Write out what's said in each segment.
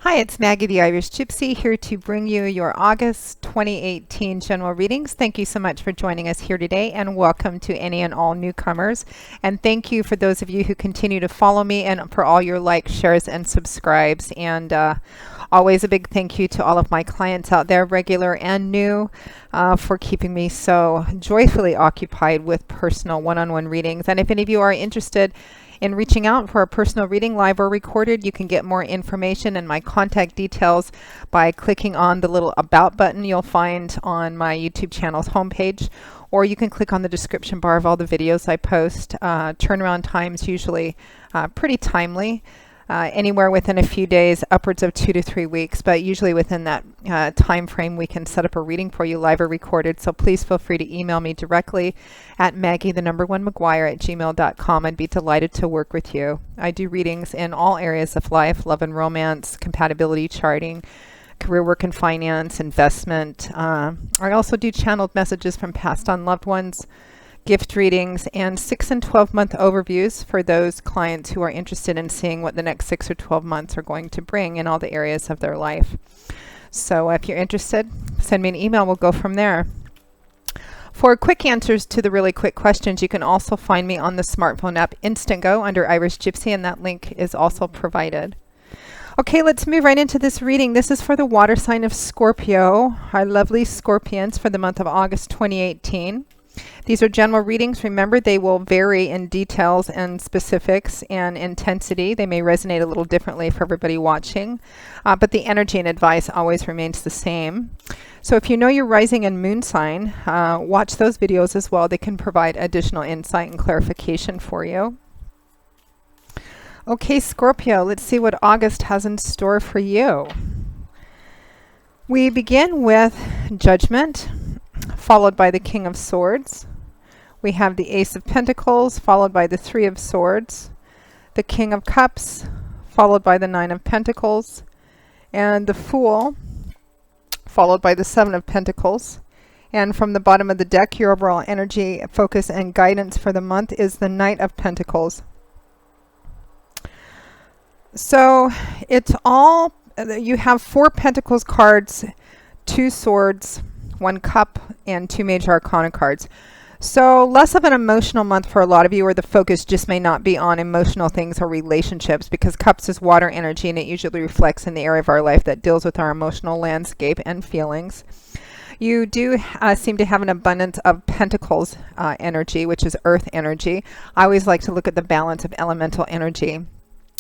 Hi, it's Maggie the Irish Gypsy here to bring you your August 2018 general readings. Thank you so much for joining us here today, and welcome to any and all newcomers. And thank you for those of you who continue to follow me and for all your likes, shares, and subscribes. And always a big thank you to all of my clients out there, regular and new, for keeping me so joyfully occupied with personal one-on-one readings. And if any of you are interested in reaching out for a personal reading, live or recorded, you can get more information and my contact details by clicking on the little About button you'll find on my YouTube channel's homepage, or you can click on the description bar of all the videos I post. Turnaround time's usually pretty timely. Anywhere within a few days, upwards of 2 to 3 weeks, but usually within that time frame we can set up a reading for you, live or recorded. So please feel free to email me directly at Maggie1McGuire@gmail.com. I'd be delighted to work with you. I do readings in all areas of life: love and romance, compatibility charting, career, work and finance, investment. I also do channeled messages from passed on loved ones, gift readings, and 6 and 12-month overviews for those clients who are interested in seeing what the next 6 or 12 months are going to bring in all the areas of their life. So if you're interested, send me an email. We'll go from there. For quick answers to the really quick questions, you can also find me on the smartphone app Instantgo under Irish Gypsy, and that link is also provided. Okay, let's move right into this reading. This is for the water sign of Scorpio, our lovely Scorpions, for the month of August 2018. These are general readings. Remember, they will vary in details and specifics and intensity. They may resonate a little differently for everybody watching, but the energy and advice always remains the same. So if you know your rising and moon sign, watch those videos as well. They can provide additional insight and clarification for you. Okay, Scorpio, let's see what August has in store for you. We begin with Judgment, followed by the King of Swords. We have the Ace of Pentacles, followed by the Three of Swords, the King of Cups, followed by the Nine of Pentacles, and the Fool, followed by the Seven of Pentacles. And from the bottom of the deck, your overall energy, focus, and guidance for the month is the Knight of Pentacles. So it's all, you have 4 Pentacles cards, 2 Swords, 1 Cup, and 2 Major Arcana cards. So less of an emotional month for a lot of you, or the focus just may not be on emotional things or relationships, because Cups is water energy and it usually reflects in the area of our life that deals with our emotional landscape and feelings. You do seem to have an abundance of Pentacles energy, which is earth energy. I always like to look at the balance of elemental energy.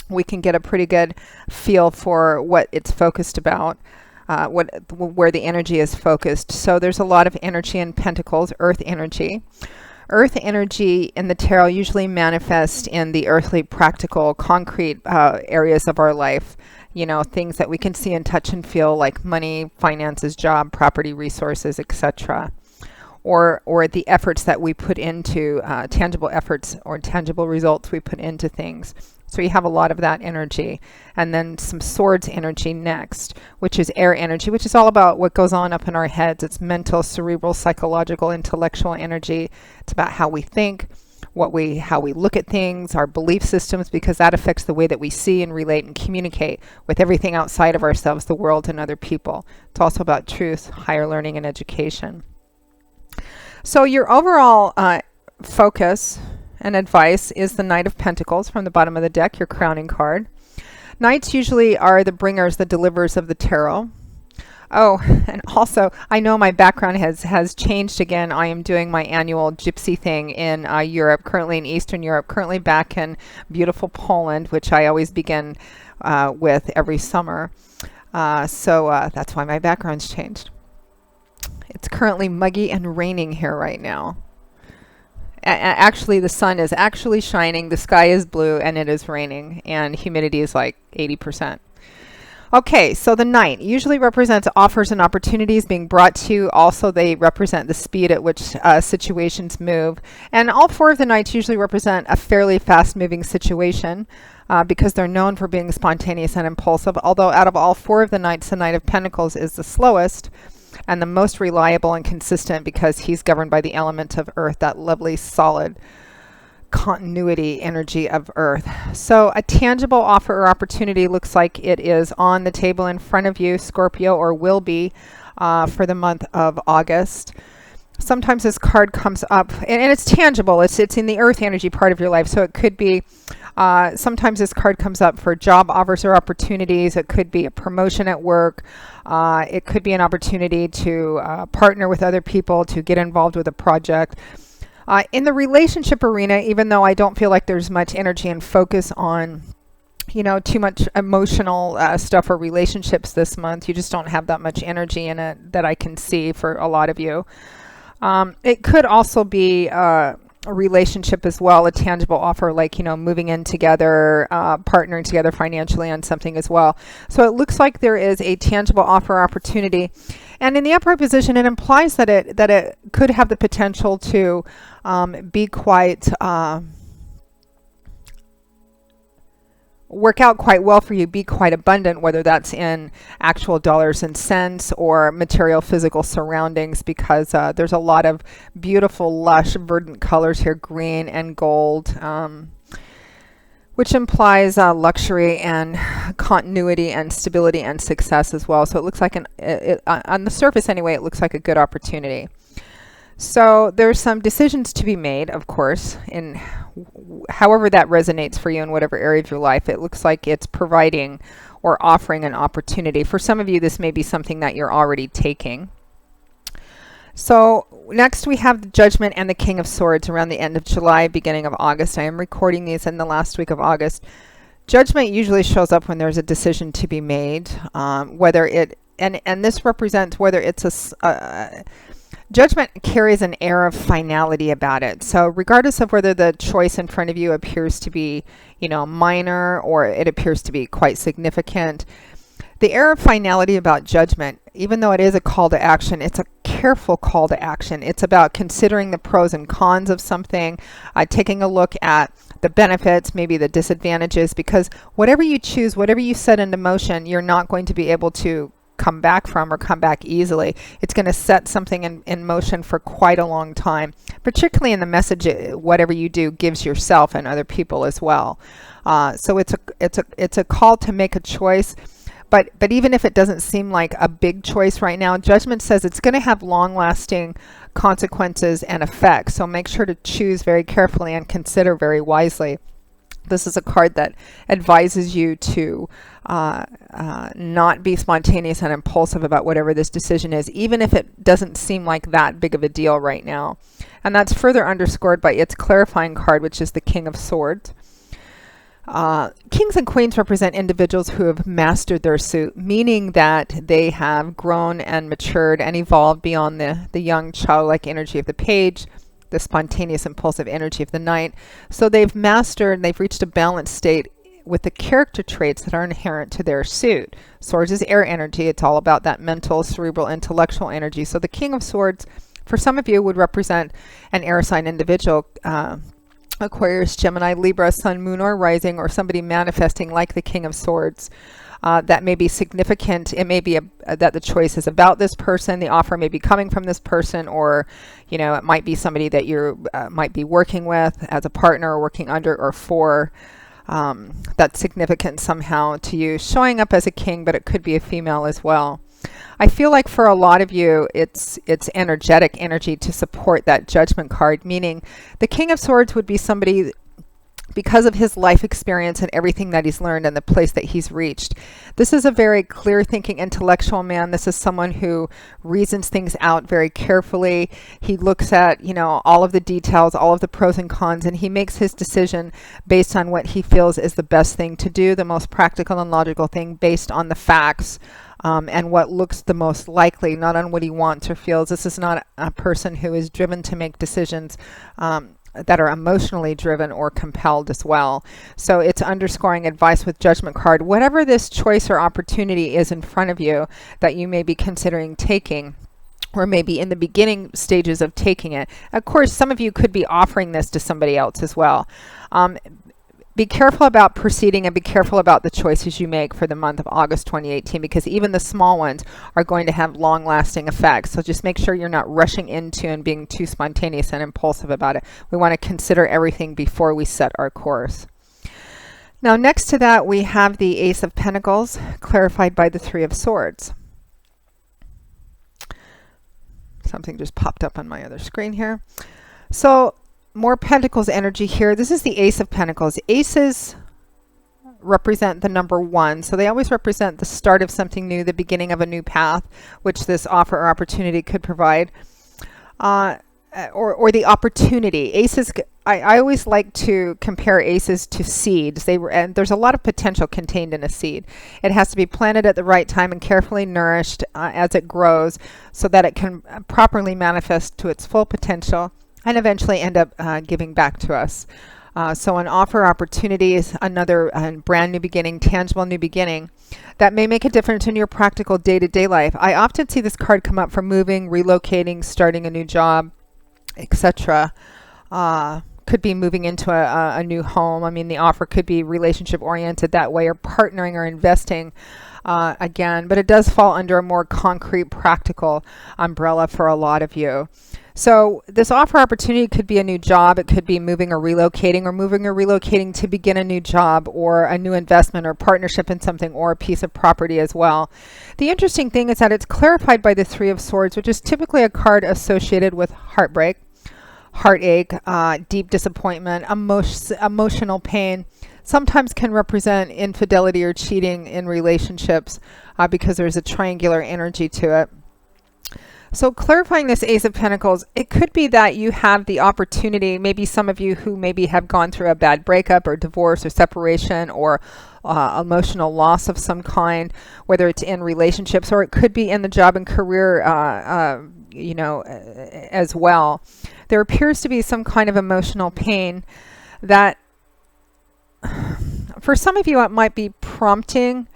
We can get a pretty good feel for what it's focused about. Where the energy is focused. So there's a lot of energy in Pentacles, earth energy. Earth energy in the tarot usually manifests in the earthly, practical, concrete areas of our life. You know, things that we can see and touch and feel, like money, finances, job, property, resources, etc. Or the efforts that we put into, tangible efforts or tangible results we put into things. So you have a lot of that energy. And then some Swords energy next, which is air energy, which is all about what goes on up in our heads. It's mental, cerebral, psychological, intellectual energy. It's about how we think, how we look at things, our belief systems, because that affects the way that we see and relate and communicate with everything outside of ourselves, the world, and other people. It's also about truth, higher learning, and education. So your overall focus and advice is the Knight of Pentacles from the bottom of the deck, your crowning card. Knights usually are the bringers, the deliverers of the tarot. Oh, and also, I know my background has changed again. I am doing my annual gypsy thing in Europe, currently in Eastern Europe, currently back in beautiful Poland, which I always begin with every summer. So that's why my background's changed. It's currently muggy and raining here right now. Actually, the sun is actually shining, the sky is blue, and it is raining, and humidity is like 80%. Okay, so the Knight usually represents offers and opportunities being brought to you. Also, they represent the speed at which situations move. And all 4 of the Knights usually represent a fairly fast-moving situation because they're known for being spontaneous and impulsive. Although out of all 4 of the Knights, the Knight of Pentacles is the slowest and the most reliable and consistent, because he's governed by the element of earth, that lovely solid continuity energy of Earth. So a tangible offer or opportunity looks like it is on the table in front of you, Scorpio, or will be for the month of August. Sometimes this card comes up and it's tangible. It's in the earth energy part of your life. So it could be, sometimes this card comes up for job offers or opportunities. It could be a promotion at work. It could be an opportunity to partner with other people, to get involved with a project. In the relationship arena, even though I don't feel like there's much energy and focus on too much emotional stuff or relationships this month, you just don't have that much energy in it that I can see for a lot of you. It could also be a relationship as well, a tangible offer, like, moving in together, partnering together financially on something as well. So it looks like there is a tangible offer opportunity. And in the upright position, it implies that it could have the potential to be quite work out quite well for you, be quite abundant, whether that's in actual dollars and cents or material physical surroundings, because there's a lot of beautiful, lush, verdant colors here, green and gold, which implies luxury and continuity and stability and success as well. So it looks like, on the surface anyway, it looks like a good opportunity. So there's some decisions to be made, of course, in however that resonates for you in whatever area of your life. It looks like it's providing or offering an opportunity. For some of you, this may be something that you're already taking. So next we have the Judgment and the King of Swords around the end of July, beginning of August. I am recording these in the last week of August. Judgment usually shows up when there's a decision to be made, whether it, and this represents whether it's Judgment carries an air of finality about it. So regardless of whether the choice in front of you appears to be, minor, or it appears to be quite significant, the air of finality about Judgment, even though it is a call to action, it's a careful call to action. It's about considering the pros and cons of something, taking a look at the benefits, maybe the disadvantages, because whatever you choose, whatever you set into motion, you're not going to be able to come back from or come back easily. It's going to set something in motion for quite a long time, particularly in the message whatever you do gives yourself and other people as well. So it's a call to make a choice, but even if it doesn't seem like a big choice right now, Judgment says it's going to have long-lasting consequences and effects. So make sure to choose very carefully and consider very wisely. This is a card that advises you to not be spontaneous and impulsive about whatever this decision is, even if it doesn't seem like that big of a deal right now. And that's further underscored by its clarifying card, which is the King of Swords. Kings and queens represent individuals who have mastered their suit, meaning that they have grown and matured and evolved beyond the young childlike energy of the page, the spontaneous impulsive energy of the knight. So they've mastered, they've reached a balanced state with the character traits that are inherent to their suit. Swords is air energy. It's all about that mental, cerebral, intellectual energy. So the King of Swords, for some of you, would represent an air sign individual, Aquarius, Gemini, Libra, Sun, Moon, or Rising, or somebody manifesting like the King of Swords. That may be significant. It may be that the choice is about this person. The offer may be coming from this person, or it might be somebody that you might be working with as a partner, or working under or for. That's significant somehow to you, showing up as a king, but it could be a female as well. I feel like for a lot of you, it's energetic energy to support that Judgment card, meaning the King of Swords would be somebody, because of his life experience and everything that he's learned and the place that he's reached. This is a very clear thinking intellectual man. This is someone who reasons things out very carefully. He looks at, all of the details, all of the pros and cons, and he makes his decision based on what he feels is the best thing to do, the most practical and logical thing based on the facts, and what looks the most likely, not on what he wants or feels. This is not a person who is driven to make decisions that are emotionally driven or compelled as well. So it's underscoring advice with Judgment card. Whatever this choice or opportunity is in front of you that you may be considering taking, or maybe in the beginning stages of taking it. Of course, some of you could be offering this to somebody else as well. be careful about proceeding and be careful about the choices you make for the month of August 2018, because even the small ones are going to have long-lasting effects. So just make sure you're not rushing into and being too spontaneous and impulsive about it. We want to consider everything before we set our course. Now, next to that, we have the Ace of Pentacles, clarified by the Three of Swords. Something just popped up on my other screen here. So, more Pentacles energy here. This is the Ace of Pentacles. Aces represent the number 1. So they always represent the start of something new, the beginning of a new path, which this offer or opportunity could provide. Or the opportunity. Aces, I always like to compare aces to seeds. And there's a lot of potential contained in a seed. It has to be planted at the right time and carefully nourished as it grows so that it can properly manifest to its full potential and eventually end up giving back to us. So an offer opportunity is another brand new beginning, tangible new beginning that may make a difference in your practical day-to-day life. I often see this card come up for moving, relocating, starting a new job, etc. Could be moving into a new home. I mean, the offer could be relationship oriented that way, or partnering or investing again, but it does fall under a more concrete, practical umbrella for a lot of you. So this offer opportunity could be a new job. It could be moving or relocating to begin a new job, or a new investment or partnership in something, or a piece of property as well. The interesting thing is that it's clarified by the Three of Swords, which is typically a card associated with heartbreak, heartache, deep disappointment, emotional pain. Sometimes can represent infidelity or cheating in relationships because there's a triangular energy to it. So clarifying this Ace of Pentacles, it could be that you have the opportunity, maybe some of you who maybe have gone through a bad breakup or divorce or separation or emotional loss of some kind, whether it's in relationships or it could be in the job and career, as well. There appears to be some kind of emotional pain that for some of you it might be prompting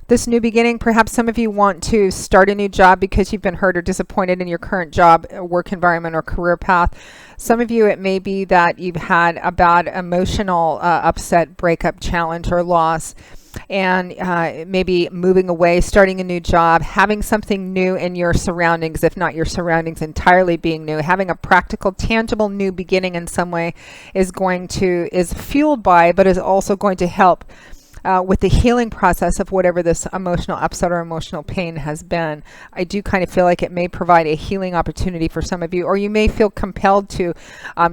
this new beginning. Perhaps some of you want to start a new job because you've been hurt or disappointed in your current job, work environment, or career path. Some of you, it may be that you've had a bad emotional upset, breakup, challenge, or loss, and maybe moving away, starting a new job, having something new in your surroundings, if not your surroundings entirely being new, having a practical, tangible new beginning in some way is fueled by, but is also going to help with the healing process of whatever this emotional upset or emotional pain has been. I do kind of feel like it may provide a healing opportunity for some of you, or you may feel compelled to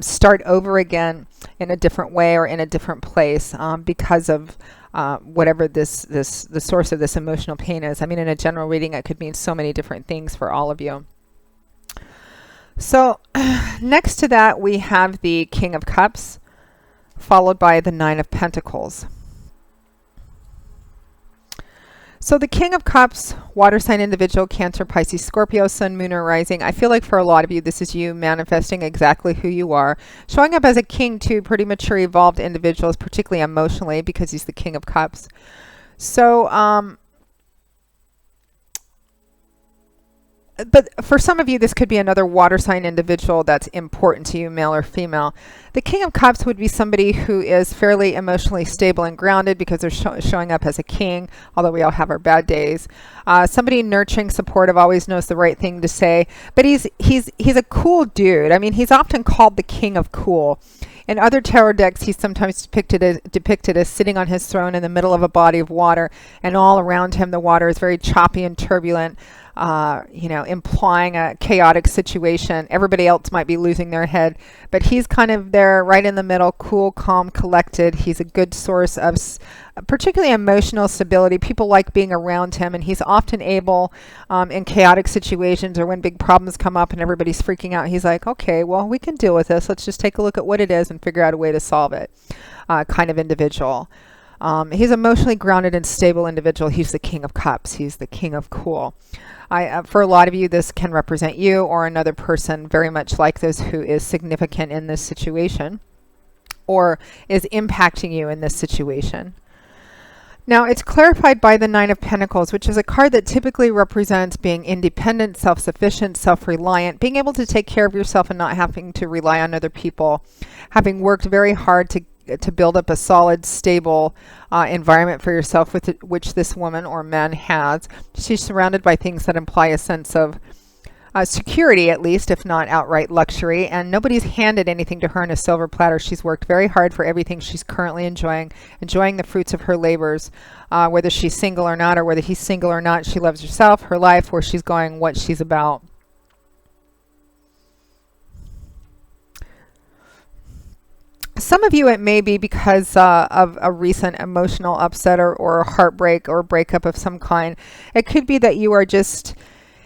start over again in a different way or in a different place because of whatever the source of this emotional pain is. I mean, in a general reading, it could mean so many different things for all of you. So next to that, we have the King of Cups, followed by the Nine of Pentacles. So the King of Cups, water sign individual, Cancer, Pisces, Scorpio, Sun, Moon, or Rising. I feel like for a lot of you, this is you manifesting exactly who you are. Showing up as a king to pretty mature, evolved individuals, particularly emotionally, because he's the King of Cups. So, but for some of you, this could be another water sign individual that's important to you, male or female. The King of Cups would be somebody who is fairly emotionally stable and grounded because they're showing up as a king, although we all have our bad days. Somebody nurturing, supportive, always knows the right thing to say. But he's a cool dude. I mean, he's often called the King of Cool. In other tarot decks, he's sometimes depicted as sitting on his throne in the middle of a body of water, and all around him the water is very choppy and turbulent, implying a chaotic situation. Everybody else might be losing their head, but he's kind of there right in the middle, cool, calm, collected. He's a good source of particularly emotional stability. People like being around him, and he's often able in chaotic situations or when big problems come up and everybody's freaking out, he's like, okay, well, we can deal with this. Let's just take a look at what it is and figure out a way to solve it, kind of individual. He's emotionally grounded and stable individual. He's the King of Cups. He's the King of Cool. For a lot of you, this can represent you or another person very much like this who is significant in this situation or is impacting you in this situation. Now, it's clarified by the Nine of Pentacles, which is a card that typically represents being independent, self-sufficient, self-reliant, being able to take care of yourself and not having to rely on other people, having worked very hard to to build up a solid, stable environment for yourself, with which this woman or man has. She's surrounded by things that imply a sense of security, at least, if not outright luxury, and nobody's handed anything to her on a silver platter. She's worked very hard for everything she's currently enjoying the fruits of her labors, whether she's single or not, or whether he's single or not. She loves herself, her life, where she's going, what she's about. Some of you, it may be because of a recent emotional upset or a heartbreak or breakup of some kind. It could be that you are just,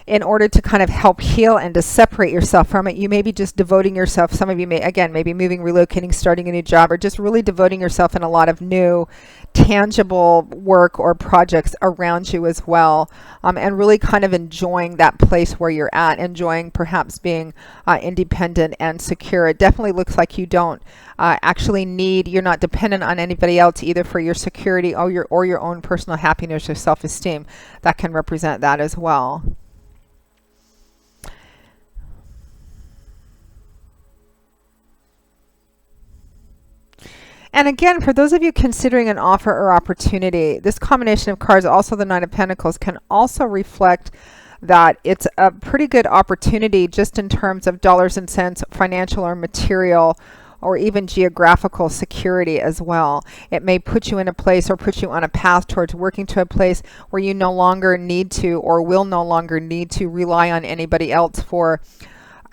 in order to kind of help heal and to separate yourself from it, you may be just devoting yourself. Some of you may, again, maybe moving, relocating, starting a new job, or just really devoting yourself in a lot of new tangible work or projects around you as well, and really kind of enjoying that place where you're at, enjoying perhaps being independent and secure. It definitely looks like you don't actually you're not dependent on anybody else, either for your security or your own personal happiness or self-esteem. That can represent that as well. And again, for those of you considering an offer or opportunity, this combination of cards, also the Nine of Pentacles, can also reflect that it's a pretty good opportunity just in terms of dollars and cents, financial or material, or even geographical security as well. It may put you in a place or put you on a path towards working to a place where you no longer need to, or will no longer need to, rely on anybody else for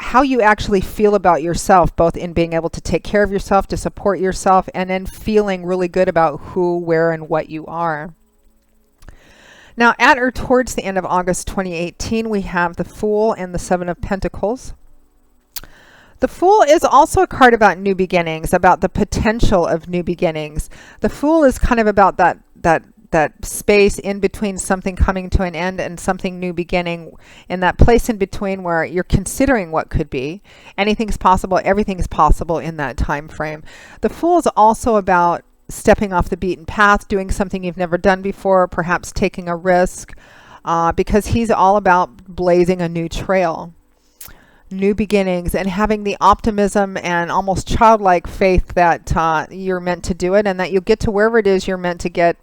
how you actually feel about yourself, both in being able to take care of yourself, to support yourself, and then feeling really good about who, where, and what you are. Now, at or towards the end of August 2018, we have the Fool and the Seven of Pentacles. The Fool is also a card about new beginnings, about the potential of new beginnings. The Fool is kind of about that space in between something coming to an end and something new beginning, in that place in between where you're considering what could be. Anything's possible, everything's possible in that time frame. The Fool is also about stepping off the beaten path, doing something you've never done before, perhaps taking a risk, because he's all about blazing a new trail. New beginnings, and having the optimism and almost childlike faith that you're meant to do it, and that you'll get to wherever it is you're meant to get,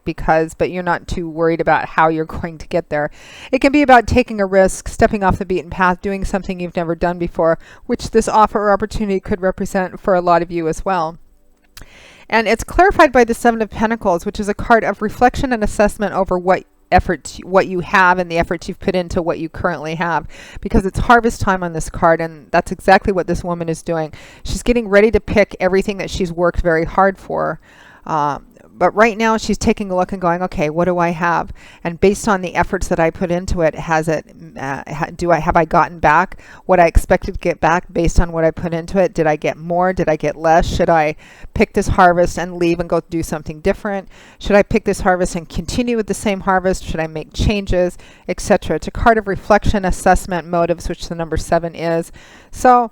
but you're not too worried about how you're going to get there. It can be about taking a risk, stepping off the beaten path, doing something you've never done before, which this offer or opportunity could represent for a lot of you as well. And it's clarified by the Seven of Pentacles, which is a card of reflection and assessment over what you have and the efforts you've put into what you currently have, because it's harvest time on this card, and that's exactly what this woman is doing. She's getting ready to pick everything that she's worked very hard for. But right now she's taking a look and going, okay, what do I have? And based on the efforts that I put into it, have I gotten back what I expected to get back based on what I put into it? Did I get more? Did I get less? Should I pick this harvest and leave and go do something different? Should I pick this harvest and continue with the same harvest? Should I make changes, etc.? It's a card of reflection, assessment, motives, which the number 7 is. So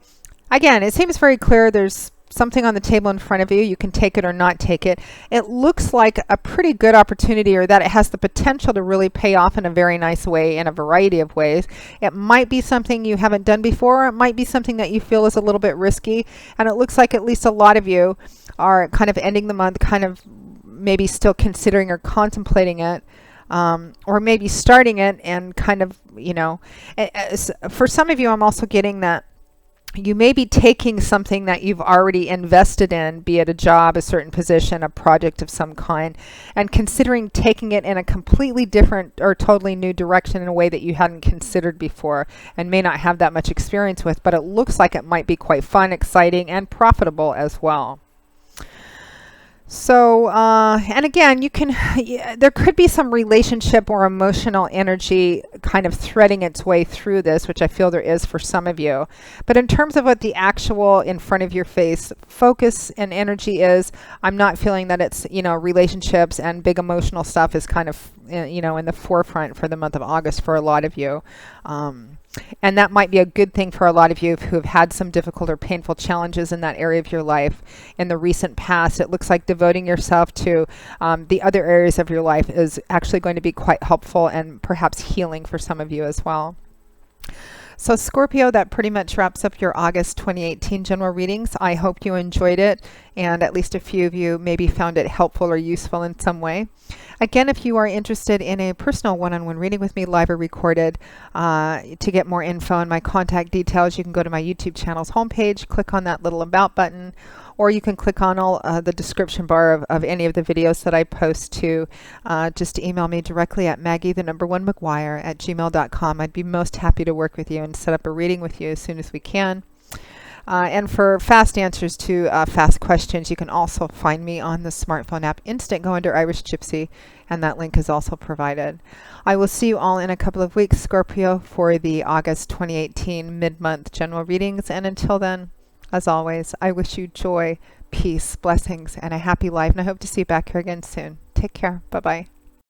again, it seems very clear. There's something on the table in front of you. You can take it or not take it. It looks like a pretty good opportunity, or that it has the potential to really pay off in a very nice way, in a variety of ways. It might be something you haven't done before. It might be something that you feel is a little bit risky. And it looks like at least a lot of you are kind of ending the month, kind of maybe still considering or contemplating it. Or maybe starting it and kind of, for some of you, I'm also getting that you may be taking something that you've already invested in, be it a job, a certain position, a project of some kind, and considering taking it in a completely different or totally new direction in a way that you hadn't considered before and may not have that much experience with, but it looks like it might be quite fun, exciting, and profitable as well. So, and again, there could be some relationship or emotional energy kind of threading its way through this, which I feel there is for some of you. But in terms of what the actual in front of your face focus and energy is, I'm not feeling that it's, relationships and big emotional stuff is kind of, in the forefront for the month of August for a lot of you. And that might be a good thing for a lot of you who have had some difficult or painful challenges in that area of your life in the recent past. It looks like devoting yourself to the other areas of your life is actually going to be quite helpful and perhaps healing for some of you as well. So Scorpio, that pretty much wraps up your August 2018 general readings. I hope you enjoyed it. and at least a few of you maybe found it helpful or useful in some way. Again, if you are interested in a personal one-on-one reading with me, live or recorded, to get more info and my contact details, you can go to my YouTube channel's homepage, click on that little About button, or you can click on all the description bar of any of the videos that I post to just email me directly at Maggie_McGuire@gmail.com. I'd be most happy to work with you and set up a reading with you as soon as we can. And for fast answers to fast questions, you can also find me on the smartphone app Instantgo under Irish Gypsy, and that link is also provided. I will see you all in a couple of weeks, Scorpio, for the August 2018 mid-month general readings. And until then, as always, I wish you joy, peace, blessings, and a happy life. And I hope to see you back here again soon. Take care. Bye-bye.